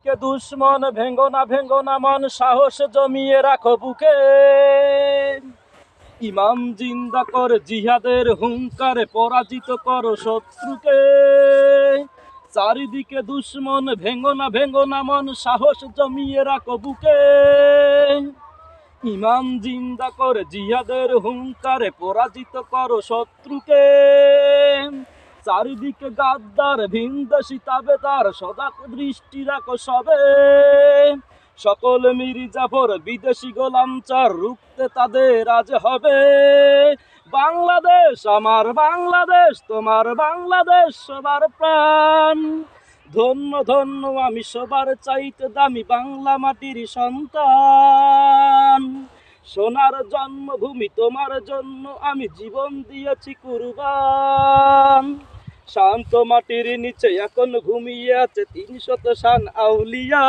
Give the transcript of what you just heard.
চারিদিকে দুশ্মন, ভেঙ্গো না মন, সাহস জমিয়ে রাখো বুকে। ইমাম জিন্দা কর জিহাদের হুঙ্কারে, পরাজিত করো শত্রুকে। চারিদিকে দুশ্মন, ভেঙ্গো না মন, সাহস জমিয়ে রাখো বুকে। ইমাম জিন্দা কর জিহাদের হুঙ্কারে, পরাজিত করো শত্রুকে। চারিদিকে গাদ্দার, ভিনদেশি তাবেদার, সদা দৃষ্টি রাখো সবে। সকল মির্জাফর, বিদেশি গোলামচার, রুখতে তাদের আজ হবে। বাংলাদেশ আমার বাংলাদেশ, তোমার বাংলাদেশ সবার প্রাণ। ধন্য ধন্য আমি সবার চাইতে দামি বাংলা মাটির সন্তান। সোনার জন্মভূমি তোমার জন্য আমি জীবন দিয়েছি কুরবান। শান্ত মাটির নিচে এখন ঘুমিয়ে আছে ৩০০ শান আউলিয়া।